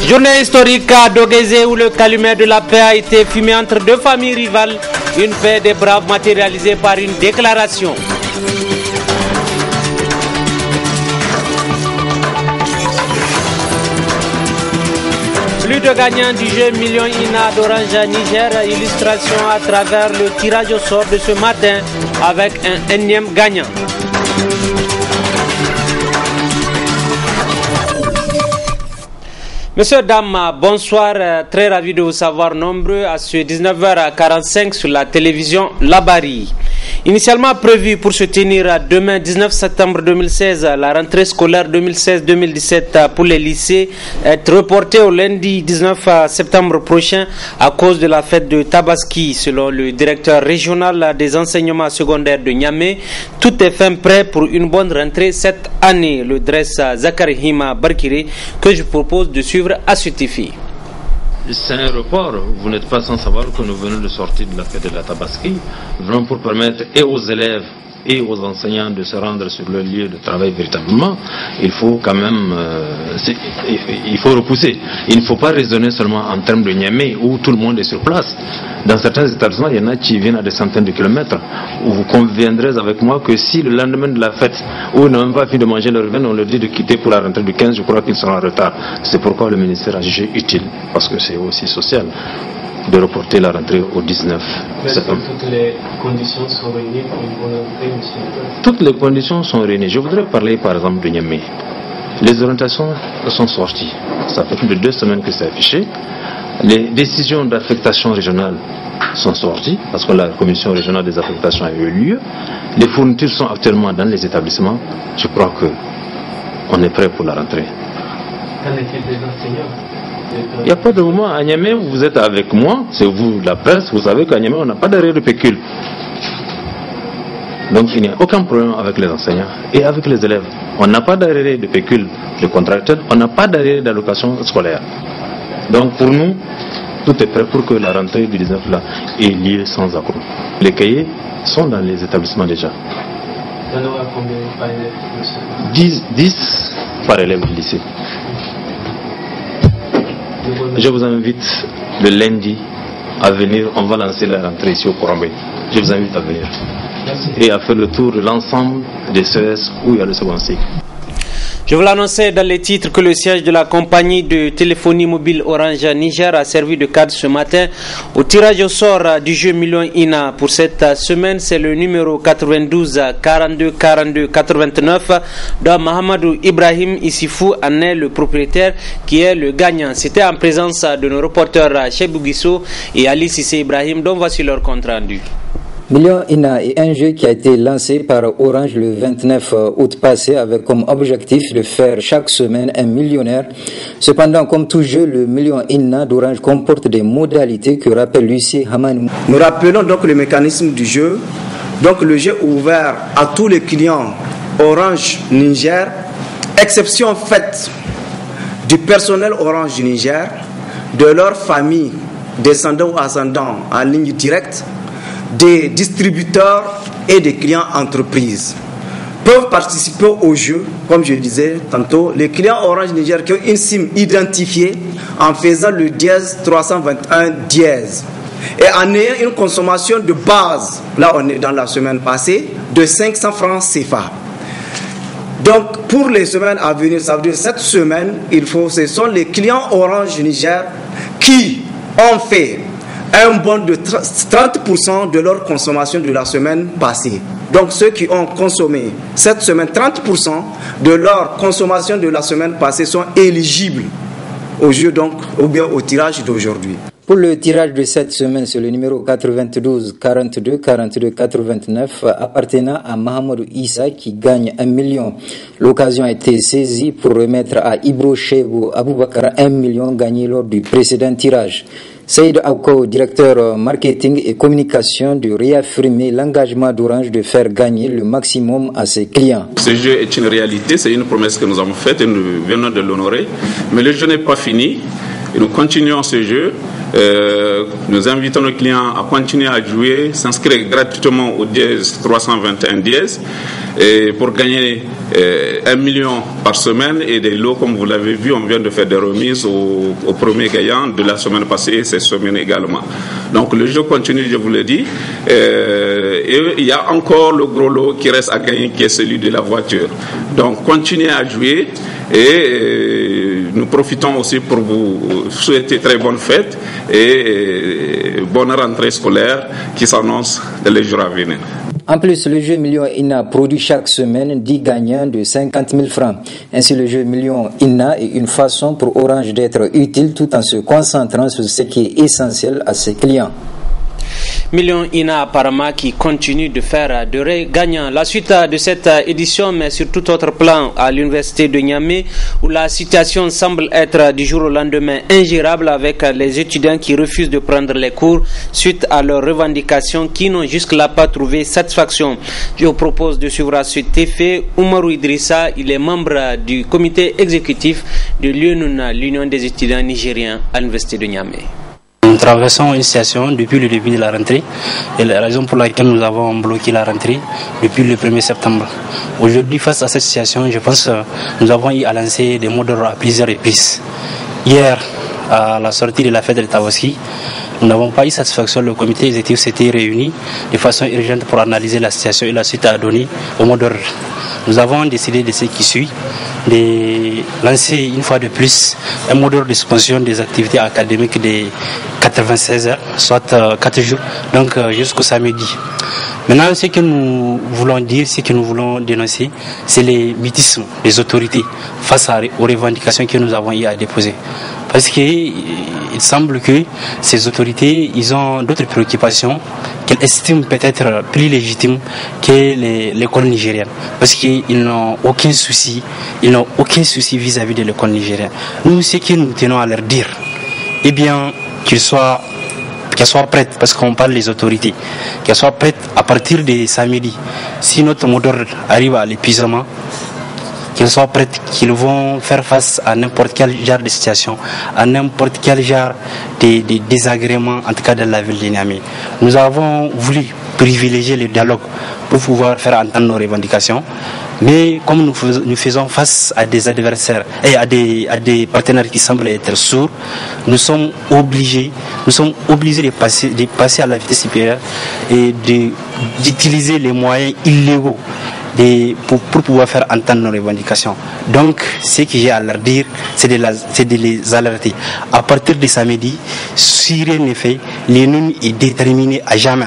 Journée historique à Dogézé où le calumet de la paix a été fumé entre deux familles rivales. Une paix des braves matérialisée par une déclaration. Plus de gagnants du jeu Million INA d'Orange Niger, illustration à travers le tirage au sort de ce matin avec un énième gagnant. Messieurs, dames, bonsoir, très ravi de vous savoir nombreux à ce 19h45 sur la télévision Labari. Initialement prévu pour se tenir demain 19 septembre 2016, la rentrée scolaire 2016-2017 pour les lycées est reportée au lundi 19 septembre prochain à cause de la fête de Tabaski. Selon le directeur régional des enseignements secondaires de Niamey, tout est fin prêt pour une bonne rentrée cette année. Le dresse Zakarihima Barkiri que je propose de suivre à Sutifi. C'est un report, vous n'êtes pas sans savoir que nous venons de sortir de la fête de la Tabaski, vraiment pour permettre et aux élèves et aux enseignants de se rendre sur le lieu de travail véritablement. Il faut quand même, il faut repousser. Il ne faut pas raisonner seulement en termes de Niamey où tout le monde est sur place. Dans certains établissements, il y en a qui viennent à des centaines de kilomètres. Où vous conviendrez avec moi que si le lendemain de la fête, où ils n'ont même pas fini de manger leur repas, on leur dit de quitter pour la rentrée du 15, je crois qu'ils seront en retard. C'est pourquoi le ministère a jugé utile, parce que c'est aussi social, de reporter la rentrée au 19 septembre. Toutes les conditions sont réunies pour une bonne rentrée, monsieur? Toutes les conditions sont réunies. Je voudrais parler par exemple de Niamey. Les orientations sont sorties. Ça fait plus de 2 semaines que c'est affiché. Les décisions d'affectation régionale sont sorties parce que la commission régionale des affectations a eu lieu. Les fournitures sont actuellement dans les établissements. Je crois qu'on est prêt pour la rentrée. Qu'en est-il des enseignants? Il n'y a pas de moment. À Niamey, vous êtes avec moi, c'est vous, la presse, vous savez qu'à Niamey, on n'a pas d'arrêt de pécule. Donc il n'y a aucun problème avec les enseignants et avec les élèves. On n'a pas d'arrêt de pécule de contractuels, on n'a pas d'arrêt d'allocation scolaire. Donc pour nous, tout est prêt pour que la rentrée du 19 là ait lieu sans accroc. Les cahiers sont dans les établissements déjà. Il y en aura combien par élève? 10 par élève du lycée. Je vous invite le lundi à venir, on va lancer la rentrée ici au Corambé. Je vous invite à venir. Merci. Et à faire le tour de l'ensemble des CES où il y a le second cycle. Je vous l'annonçais dans les titres que le siège de la compagnie de téléphonie mobile Orange Niger a servi de cadre ce matin au tirage au sort du jeu Million INA. Pour cette semaine, c'est le numéro 92 42 42 89 dont Mahamadou Ibrahim Issifou en est le propriétaire qui est le gagnant. C'était en présence de nos reporters Chebou Guissou et Ali Sissé Ibrahim dont voici leur compte rendu. Million INA est un jeu qui a été lancé par Orange le 29 août passé avec comme objectif de faire chaque semaine un millionnaire. Cependant, comme tout jeu, le Million INA d'Orange comporte des modalités que rappelle Lucie Hamanou. Nous rappelons donc le mécanisme du jeu. Donc le jeu est ouvert à tous les clients Orange Niger, exception faite du personnel Orange du Niger, de leur famille, descendants ou ascendants en ligne directe, des distributeurs et des clients entreprises peuvent participer au jeu, comme je disais tantôt. Les clients Orange Niger qui ont une SIM identifiée en faisant le dièse 321 dièse et en ayant une consommation de base, là on est dans la semaine passée, de 500 francs CFA. Donc pour les semaines à venir, ça veut dire cette semaine, ce sont les clients Orange Niger qui ont fait un bond de 30% de leur consommation de la semaine passée. Donc ceux qui ont consommé cette semaine 30% de leur consommation de la semaine passée sont éligibles au jeu donc ou bien au tirage d'aujourd'hui. Pour le tirage de cette semaine, c'est le numéro 92 42 42 89 appartenant à Mahamadou Issa qui gagne 1 million. L'occasion a été saisie pour remettre à Ibro Chebou Aboubakar 1 million gagné lors du précédent tirage. Saïd Aouko, directeur marketing et communication, de réaffirmer l'engagement d'Orange de faire gagner le maximum à ses clients. Ce jeu est une réalité, c'est une promesse que nous avons faite et nous venons de l'honorer. Mais le jeu n'est pas fini et nous continuons ce jeu Nous invitons nos clients à continuer à jouer, s'inscrire gratuitement au dièse 321 dièse et pour gagner 1 million par semaine et des lots, comme vous l'avez vu, on vient de faire des remises au premier gagnant de la semaine passée et cette semaine également. Donc le jeu continue, je vous l'ai dit, et il y a encore le gros lot qui reste à gagner, qui est celui de la voiture. Donc continuez à jouer et nous profitons aussi pour vous souhaiter très bonnes fêtes et bonne rentrée scolaire qui s'annonce dans les jours à venir. En plus, le jeu Million INA produit chaque semaine 10 gagnants de 50 000 francs. Ainsi, le jeu Million INA est une façon pour Orange d'être utile tout en se concentrant sur ce qui est essentiel à ses clients. Million INA apparemment qui continue de faire de gagnants. La suite de cette édition, mais sur tout autre plan, à l'université de Niamey, où la situation semble être du jour au lendemain ingérable avec les étudiants qui refusent de prendre les cours suite à leurs revendications qui n'ont jusque-là pas trouvé satisfaction. Je vous propose de suivre à cet effet Oumarou Idrissa, il est membre du comité exécutif de l'UNUN, l'Union des étudiants nigériens à l'université de Niamey. Nous traversons une situation depuis le début de la rentrée et la raison pour laquelle nous avons bloqué la rentrée depuis le 1er septembre. Aujourd'hui, face à cette situation, je pense que nous avons eu à lancer des mots d'ordre à plusieurs reprises. Hier, à la sortie de la fête de Tabaski, nous n'avons pas eu satisfaction. Le comité exécutif s'était réuni de façon urgente pour analyser la situation et la suite à donner au mot d'ordre. Nous avons décidé de ce qui suit, de lancer une fois de plus un mot d'ordre de suspension des activités académiques de 96 heures, soit 4 jours, donc jusqu'au samedi. Maintenant, ce que nous voulons dire, ce que nous voulons dénoncer, c'est les mutismes des autorités face aux revendications que nous avons eu à déposer. Parce qu'il semble que ces autorités, ils ont d'autres préoccupations qu'elles estiment peut-être plus légitimes que l'école nigérienne. Parce qu'ils n'ont aucun souci, vis-à-vis de l'école nigérienne. Nous, ce que nous tenons à leur dire, eh bien, qu'elles soient prêtes, parce qu'on parle des autorités, qu'elles soient prêtes à partir de samedi. Si notre mot d'ordre arrive à l'épuisement, qu'elles soient prêtes, qu'ils vont faire face à n'importe quel genre de situation, à n'importe quel genre de désagrément, en tout cas dans la ville de Niamey. Nous avons voulu privilégier le dialogue pour pouvoir faire entendre nos revendications, mais comme nous faisons face à des adversaires et à des partenaires qui semblent être sourds, nous sommes obligés de passer à la vitesse supérieure et d'utiliser les moyens illégaux pour pouvoir faire entendre nos revendications. Donc, ce que j'ai à leur dire, c'est de les alerter. À partir de samedi, si rien n'est fait, l'UNUN est déterminé à jamais.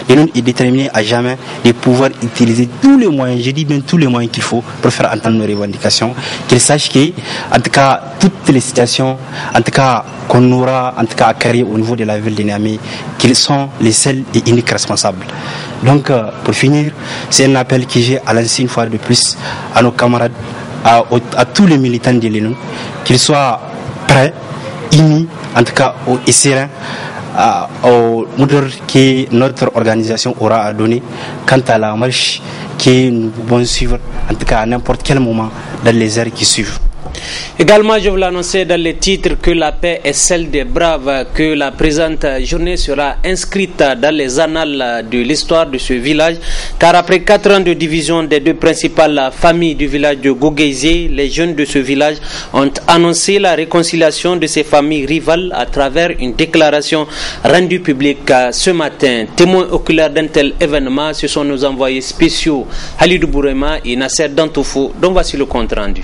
L'UNUN est déterminé à jamais de pouvoir utiliser tous les moyens, je dis bien tous les moyens qu'il faut pour faire entendre nos revendications. Qu'ils sachent que, en tout cas, toutes les situations, en tout cas, qu'on aura, en tout cas, à carrer au niveau de la ville de Niamey, qu'ils sont les seuls et uniques responsables. Donc, pour finir, c'est un appel que j'ai à lancer une fois de plus à nos camarades, à tous les militants de l'UNUN, qu'ils soient prêts, unis, en tout cas, et sereins, au mot d'ordre que notre organisation aura à donner quant à la marche que nous pouvons suivre, en tout cas à n'importe quel moment dans les heures qui suivent. Également, je vous l'annonçais dans les titres que la paix est celle des braves, que la présente journée sera inscrite dans les annales de l'histoire de ce village, car après 4 ans de division des deux principales familles du village de Goguézé, les jeunes de ce village ont annoncé la réconciliation de ces familles rivales à travers une déclaration rendue publique ce matin. Témoins oculaires d'un tel événement, ce sont nos envoyés spéciaux Halidou Bourema et Nasser Dantoufou, dont voici le compte rendu.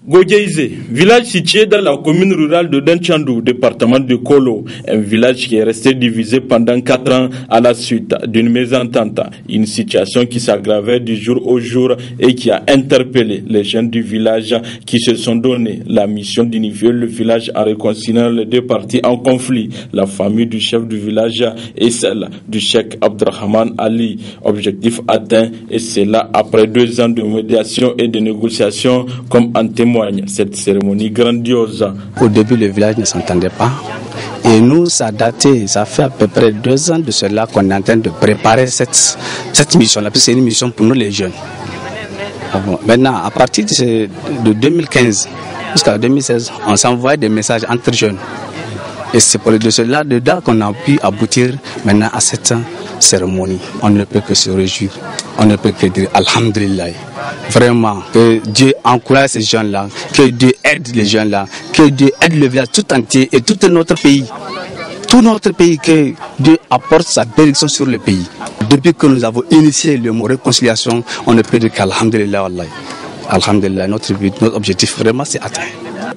Goguézé, village situé dans la commune rurale de Danchandou, département de Kolo, un village qui est resté divisé pendant 4 ans à la suite d'une mésentente, une situation qui s'aggravait du jour au jour et qui a interpellé les jeunes du village qui se sont donné la mission d'unifier le village en réconciliant les deux parties en conflit, la famille du chef du village et celle du cheikh Abdrahman Ali. Objectif atteint, et c'est là après 2 ans de médiation et de négociations comme en témoigne cette cérémonie grandiose. Au début, le village ne s'entendait pas. Et nous, ça fait à peu près 2 ans de cela qu'on est en train de préparer cette mission-là. C'est une mission pour nous les jeunes. Bon, maintenant, à partir de 2015 jusqu'à 2016, on s'envoie des messages entre jeunes. Et c'est pour de cela dedans qu'on a pu aboutir maintenant à cette cérémonie. On ne peut que se réjouir, on ne peut que dire Alhamdulillah. Vraiment, que Dieu encourage ces gens-là, que Dieu aide les gens-là, que Dieu aide le village tout entier et tout notre pays. Tout notre pays, que Dieu apporte sa bénédiction sur le pays. Depuis que nous avons initié le mot réconciliation, on ne peut dire qu'Alhamdulillah, wallahi. Alhamdulillah, notre objectif vraiment c'est atteint.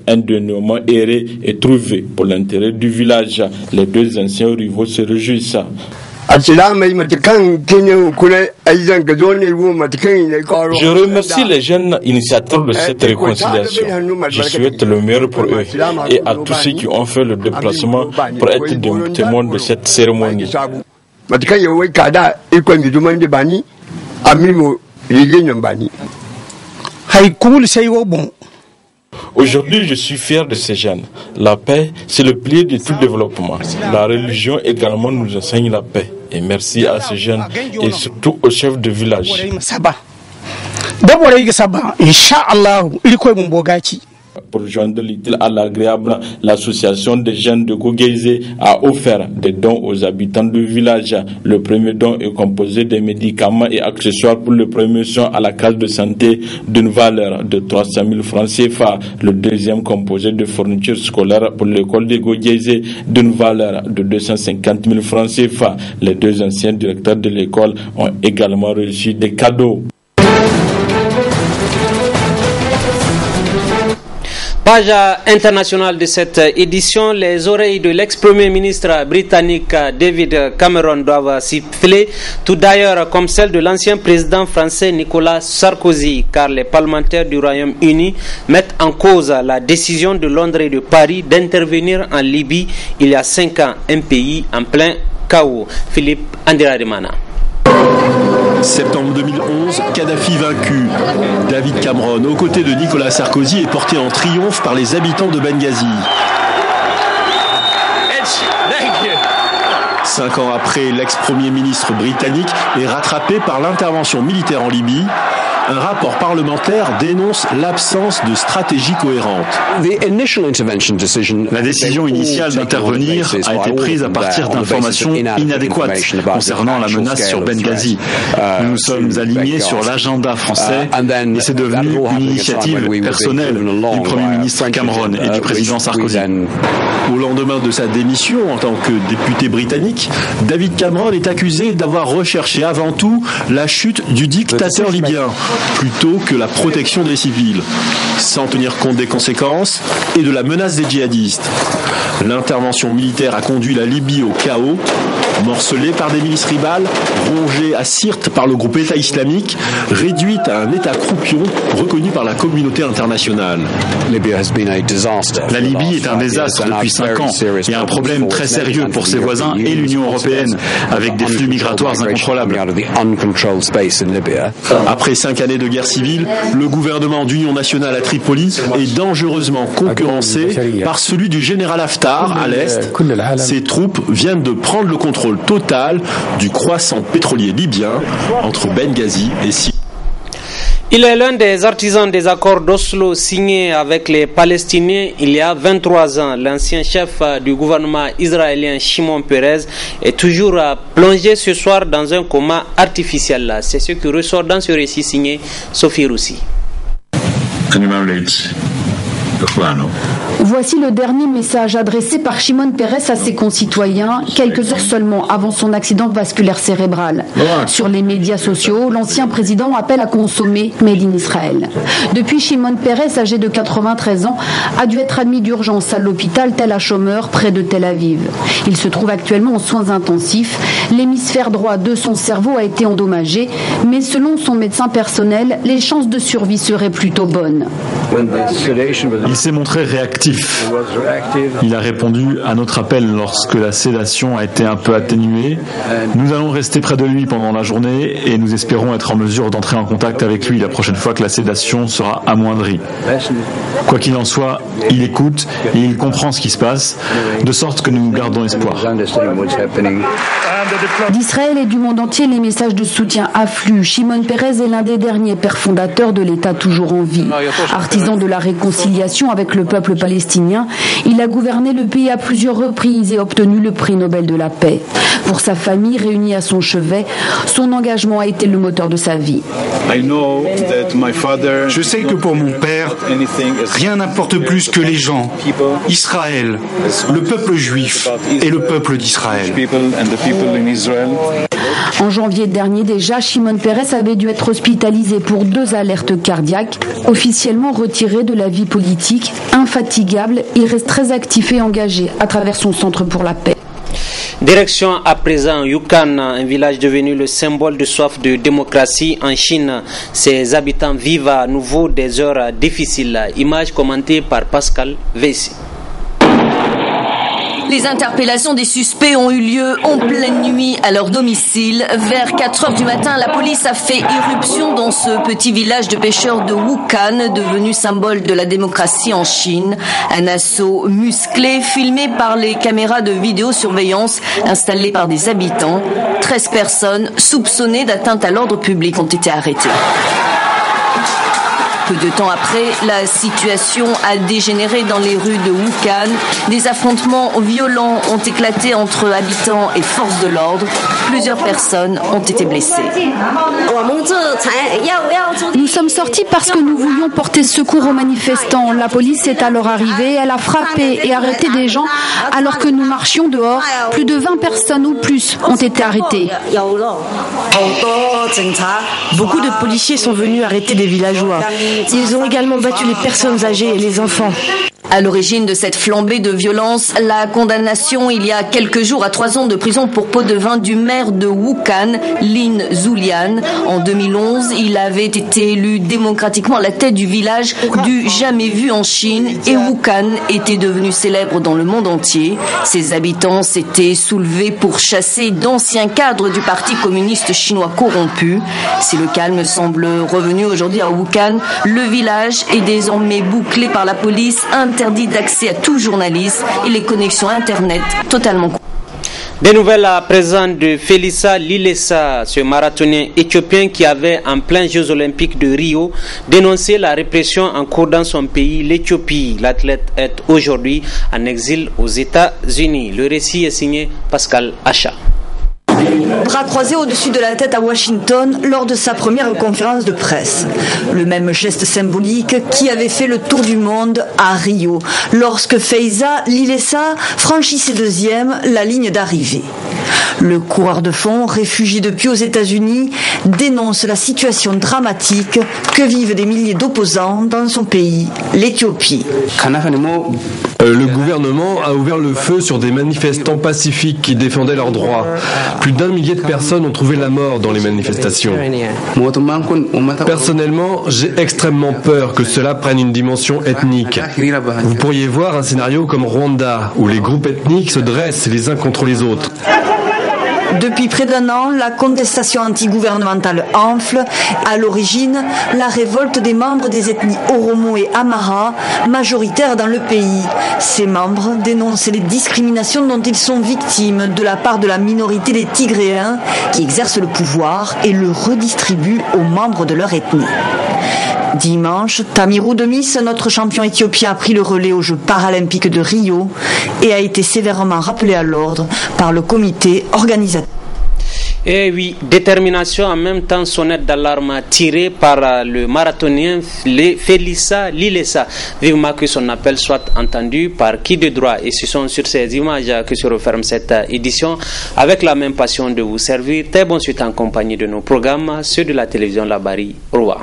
Un dénouement erré est trouvé pour l'intérêt du village. Les deux anciens rivaux se réjouissent. Je remercie les jeunes initiateurs de cette réconciliation. Je souhaite le meilleur pour eux et à tous ceux qui ont fait le déplacement pour être des témoins de cette cérémonie. Aujourd'hui, je suis fier de ces jeunes. La paix, c'est le pilier de tout développement. La religion également nous enseigne la paix. Et merci à ces jeunes et surtout aux chefs de village. Pour joindre l'utile à l'agréable, l'association des jeunes de Goguézé a offert des dons aux habitants du village. Le premier don est composé de médicaments et accessoires pour le premier soin à la case de santé d'une valeur de 300 000 francs CFA. Le deuxième composé de fournitures scolaires pour l'école de Goguézé d'une valeur de 250 000 francs CFA. Les deux anciens directeurs de l'école ont également reçu des cadeaux. Page internationale de cette édition, les oreilles de l'ex-premier ministre britannique David Cameron doivent siffler, tout d'ailleurs comme celle de l'ancien président français Nicolas Sarkozy, car les parlementaires du Royaume-Uni mettent en cause la décision de Londres et de Paris d'intervenir en Libye il y a 5 ans, un pays en plein chaos. Philippe Andiradimana. Septembre 2011, Kadhafi vaincu. David Cameron, aux côtés de Nicolas Sarkozy, est porté en triomphe par les habitants de Benghazi. 5 ans après, l'ex-premier ministre britannique est rattrapé par l'intervention militaire en Libye. Un rapport parlementaire dénonce l'absence de stratégie cohérente. La décision initiale d'intervenir a été prise à partir d'informations inadéquates concernant la menace sur Benghazi. Nous nous sommes alignés sur l'agenda français et c'est devenu une initiative personnelle du Premier ministre Cameron et du président Sarkozy. Au lendemain de sa démission en tant que député britannique, David Cameron est accusé d'avoir recherché avant tout la chute du dictateur libyen, plutôt que la protection des civils, sans tenir compte des conséquences et de la menace des djihadistes. L'intervention militaire a conduit la Libye au chaos, morcelée par des milices rivales, rongée à Sirte par le groupe État islamique, réduite à un État croupion reconnu par la communauté internationale. La Libye est un désastre depuis 5 ans et un problème très sérieux pour ses voisins et l'Union européenne, avec des flux migratoires incontrôlables. Après 5 années de guerre civile, le gouvernement d'union nationale à Tripoli est dangereusement concurrencé par celui du général Haftar à l'est. Ses troupes viennent de prendre le contrôle total du croissant pétrolier libyen entre Benghazi et Sirte. Il est l'un des artisans des accords d'Oslo signés avec les Palestiniens il y a 23 ans. L'ancien chef du gouvernement israélien Shimon Peres est toujours plongé ce soir dans un coma artificiel. C'est ce qui ressort dans ce récit signé Sophie Roussi. Voici le dernier message adressé par Shimon Peres à ses concitoyens, quelques heures seulement avant son accident vasculaire cérébral. Sur les médias sociaux, l'ancien président appelle à consommer Made in Israël. Depuis, Shimon Peres, âgé de 93 ans, a dû être admis d'urgence à l'hôpital Tel HaShomer, près de Tel Aviv. Il se trouve actuellement en soins intensifs. L'hémisphère droit de son cerveau a été endommagé, mais selon son médecin personnel, les chances de survie seraient plutôt bonnes. Il s'est montré réactif. Il a répondu à notre appel lorsque la sédation a été un peu atténuée. Nous allons rester près de lui pendant la journée et nous espérons être en mesure d'entrer en contact avec lui la prochaine fois que la sédation sera amoindrie. Quoi qu'il en soit, il écoute et il comprend ce qui se passe, de sorte que nous gardons espoir. D'Israël et du monde entier, les messages de soutien affluent. Shimon Peres est l'un des derniers pères fondateurs de l'État toujours en vie. Artisan de la réconciliation relations avec le peuple palestinien. Il a gouverné le pays à plusieurs reprises et obtenu le prix Nobel de la paix. Pour sa famille réunie à son chevet, son engagement a été le moteur de sa vie. Je sais que pour mon père, rien n'importe plus que les gens, Israël, le peuple juif et le peuple d'Israël. En janvier dernier déjà, Shimon Peres avait dû être hospitalisé pour 2 alertes cardiaques. Officiellement retiré de la vie politique, infatigable, il reste très actif et engagé à travers son Centre pour la paix. Direction à présent Yukon, un village devenu le symbole de soif de démocratie en Chine. Ses habitants vivent à nouveau des heures difficiles. Image commentée par Pascal Vessi. Les interpellations des suspects ont eu lieu en pleine nuit à leur domicile. Vers 4h du matin, la police a fait irruption dans ce petit village de pêcheurs de Wukan, devenu symbole de la démocratie en Chine. Un assaut musclé, filmé par les caméras de vidéosurveillance installées par des habitants. 13 personnes soupçonnées d'atteinte à l'ordre public ont été arrêtées. Peu de temps après, la situation a dégénéré dans les rues de Wukan. Des affrontements violents ont éclaté entre habitants et forces de l'ordre. Plusieurs personnes ont été blessées. Nous sommes sortis parce que nous voulions porter secours aux manifestants. La police est alors arrivée, elle a frappé et arrêté des gens alors que nous marchions dehors. Plus de 20 personnes ou plus ont été arrêtées. Beaucoup de policiers sont venus arrêter des villageois. Ils ont également battu les personnes âgées et les enfants. À l'origine de cette flambée de violence, la condamnation il y a quelques jours à 3 ans de prison pour pot de vin du maire de Wukan, Lin Zulian. En 2011, il avait été élu démocratiquement à la tête du village du jamais vu en Chine et Wukan était devenu célèbre dans le monde entier. Ses habitants s'étaient soulevés pour chasser d'anciens cadres du parti communiste chinois corrompus. Si le calme semble revenu aujourd'hui à Wukan, le village est désormais bouclé par la police, interdit d'accès à tout journaliste et les connexions internet totalement coupées. Des nouvelles à présent de Felisa Lilesa, ce marathonien éthiopien qui avait en plein Jeux Olympiques de Rio dénoncé la répression en cours dans son pays, l'Éthiopie. L'athlète est aujourd'hui en exil aux États-Unis. Le récit est signé Pascal Acha. Bras croisés au-dessus de la tête à Washington lors de sa première conférence de presse. Le même geste symbolique qui avait fait le tour du monde à Rio, lorsque Feiza Lilesa franchissait deuxième la ligne d'arrivée. Le coureur de fond, réfugié depuis aux États-Unis, dénonce la situation dramatique que vivent des milliers d'opposants dans son pays, l'Éthiopie. Le gouvernement a ouvert le feu sur des manifestants pacifiques qui défendaient leurs droits. Plus d'1 millier de personnes ont trouvé la mort dans les manifestations. Personnellement, j'ai extrêmement peur que cela prenne une dimension ethnique. Vous pourriez voir un scénario comme Rwanda, où les groupes ethniques se dressent les uns contre les autres. Depuis près d'1 an, la contestation antigouvernementale enfle. À l'origine, la révolte des membres des ethnies Oromo et Amhara, majoritaires dans le pays. Ces membres dénoncent les discriminations dont ils sont victimes de la part de la minorité des Tigréens qui exercent le pouvoir et le redistribuent aux membres de leur ethnie. Dimanche, Tamirou Demis, notre champion éthiopien, a pris le relais aux Jeux paralympiques de Rio et a été sévèrement rappelé à l'ordre par le comité organisateur. Et oui, détermination en même temps sonnette d'alarme tirée par le marathonien Felisa Lilesa. Vivement que son appel soit entendu par qui de droit. Et ce sont sur ces images que se referme cette édition avec la même passion de vous servir. Très bonne suite en compagnie de nos programmes, ceux de la télévision Labari. Au revoir.